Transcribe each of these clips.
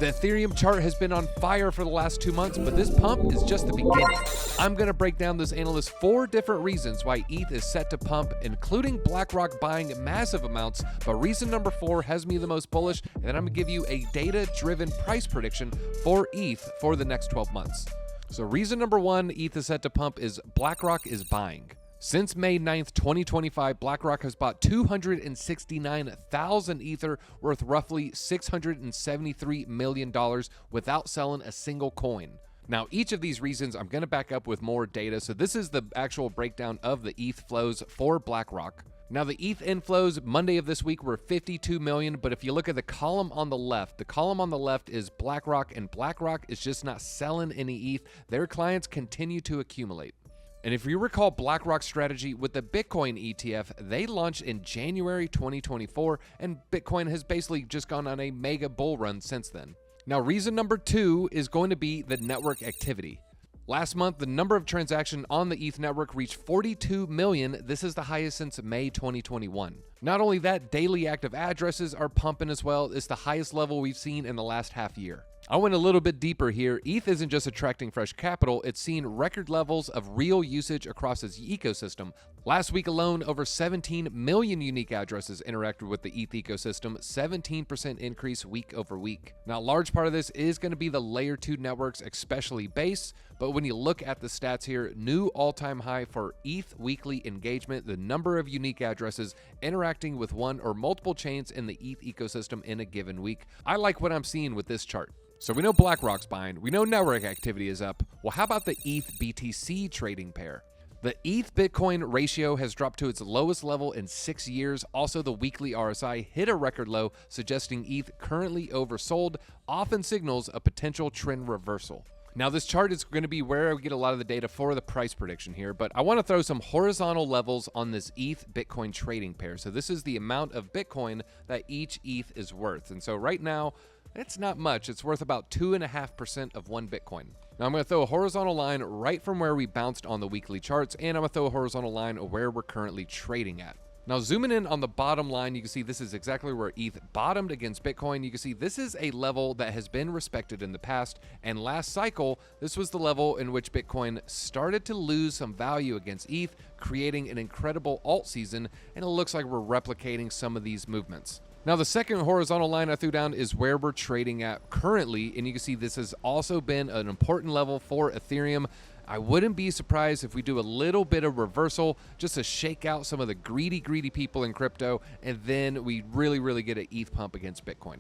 The Ethereum chart has been on fire for the last 2 months, but this pump is just the beginning. I'm going to break down this analyst's 4 different reasons why ETH is set to pump, including Blackrock buying massive amounts, but reason number 4 has me the most bullish, and then I'm going to give you a data-driven price prediction for ETH for the next 12 months. So reason number 1 ETH is set to pump is Blackrock is buying. Since May 9th, 2025, Blackrock has bought 269,000 Ether worth roughly $673 million without selling a single coin. Now, each of these reasons I'm going to back up with more data. So this is the actual breakdown of the ETH flows for Blackrock. Now, the ETH inflows Monday of this week were 52 million, but if you look at the column on the left is BlackRock, and BlackRock is just not selling any ETH. Their clients continue to accumulate. And if you recall BlackRock's strategy with the Bitcoin ETF, they launched in January 2024, and Bitcoin has basically just gone on a mega bull run since then. Now, reason number 2 is going to be the network activity. Last month, the number of transactions on the ETH network reached 42 million. This is the highest since May 2021. Not only that, daily active addresses are pumping as well. It's the highest level we've seen in the last half year. I went a little bit deeper here. ETH isn't just attracting fresh capital, it's seen record levels of real usage across its ecosystem. Last week alone, over 17 million unique addresses interacted with the ETH ecosystem, 17% increase week over week. Now, a large part of this is going to be the layer 2 networks, especially Base, but when you look at the stats here, new all-time high for ETH weekly engagement, the number of unique addresses interacting with one or multiple chains in the ETH ecosystem in a given week. I like what I'm seeing with this chart. So we know BlackRock's buying, we know network activity is up. Well, how about the ETH BTC trading pair? The ETH Bitcoin ratio has dropped to its lowest level in 6 years. Also, the weekly RSI hit a record low, suggesting ETH currently oversold, often signals a potential trend reversal. Now, this chart is going to be where we get a lot of the data for the price prediction here, but I want to throw some horizontal levels on this ETH Bitcoin trading pair. So this is the amount of Bitcoin that each ETH is worth. And so right now, it's not much. It's worth about 2.5% of one Bitcoin. Now, I'm going to throw a horizontal line right from where we bounced on the weekly charts, and I'm going to throw a horizontal line where we're currently trading at. Now, zooming in on the bottom line, you can see this is exactly where ETH bottomed against Bitcoin. You can see this is a level that has been respected in the past, and last cycle, this was the level in which Bitcoin started to lose some value against ETH, creating an incredible alt season, and it looks like we're replicating some of these movements. Now, the second horizontal line I threw down is where we're trading at currently, and you can see this has also been an important level for Ethereum. I wouldn't be surprised if we do a little bit of reversal just to shake out some of the greedy people in crypto, and then we really get an ETH pump against Bitcoin.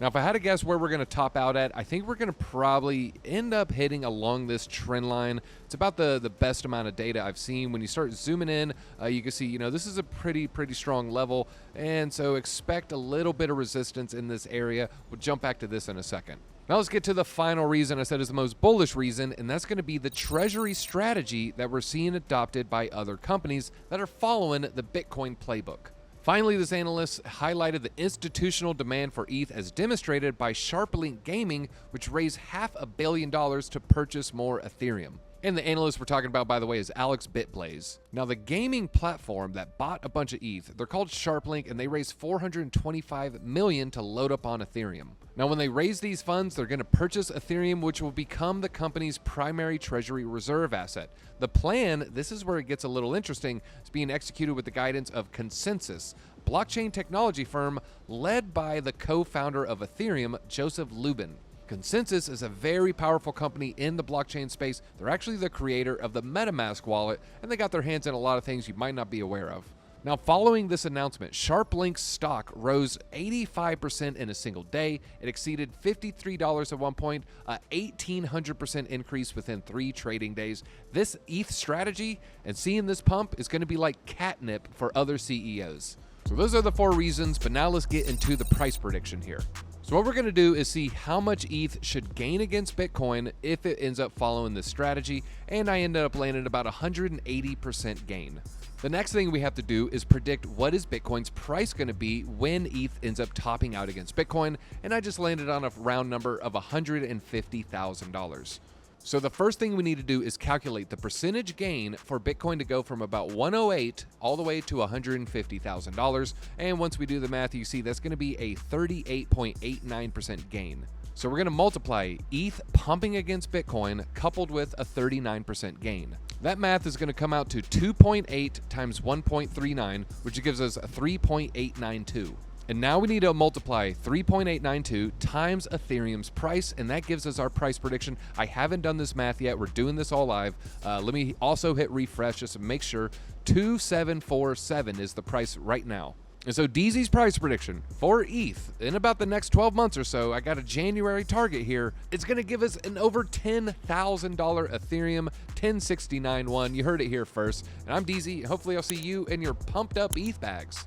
Now, if I had to guess where we're going to top out at, I think we're going to probably end up hitting along this trend line. It's about the best amount of data I've seen. When you start zooming in, you can see, this is a pretty strong level. And so expect a little bit of resistance in this area. We'll jump back to this in a second. Now let's get to the final reason I said is the most bullish reason, and that's going to be the treasury strategy that we're seeing adopted by other companies that are following the Bitcoin playbook. Finally, this analyst highlighted the institutional demand for ETH as demonstrated by SharpLink Gaming, which raised $500 million to purchase more Ethereum. And the analyst we're talking about, by the way, is Alex Bitblaze. Now, the gaming platform that bought a bunch of ETH, they're called SharpLink, and they raised $425 million to load up on Ethereum. Now, when they raise these funds, they're going to purchase Ethereum, which will become the company's primary treasury reserve asset. The plan, this is where it gets a little interesting, is being executed with the guidance of Consensus, blockchain technology firm led by the co-founder of Ethereum, Joseph Lubin. Consensus is a very powerful company in the blockchain space. They're actually the creator of the MetaMask wallet, and they got their hands in a lot of things you might not be aware of. Now, following this announcement, SharpLink's stock rose 85% in a single day. It exceeded $53 at one point, a 1,800% increase within 3 trading days. This ETH strategy and seeing this pump is going to be like catnip for other CEOs. So those are the 4 reasons, but now let's get into the price prediction here. So what we're going to do is see how much ETH should gain against Bitcoin if it ends up following this strategy, and I ended up landing about 180% gain. The next thing we have to do is predict what is Bitcoin's price going to be when ETH ends up topping out against Bitcoin, and I just landed on a round number of $150,000. So the first thing we need to do is calculate the percentage gain for Bitcoin to go from about 108 all the way to $150,000. And once we do the math, you see that's going to be a 38.89% gain. So we're going to multiply ETH pumping against Bitcoin coupled with a 39% gain. That math is going to come out to 2.8 times 1.39, which gives us 3.892. And now we need to multiply 3.892 times Ethereum's price, and that gives us our price prediction. I haven't done this math yet. We're doing this all live. Let me also hit refresh just to make sure. 2747 is the price right now. And so DZ's price prediction for ETH in about the next 12 months or so, I got a January target here. It's going to give us an over $10,000 Ethereum 1069.1. You heard it here first. And I'm DZ. Hopefully I'll see you in your pumped up ETH bags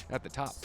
at the top.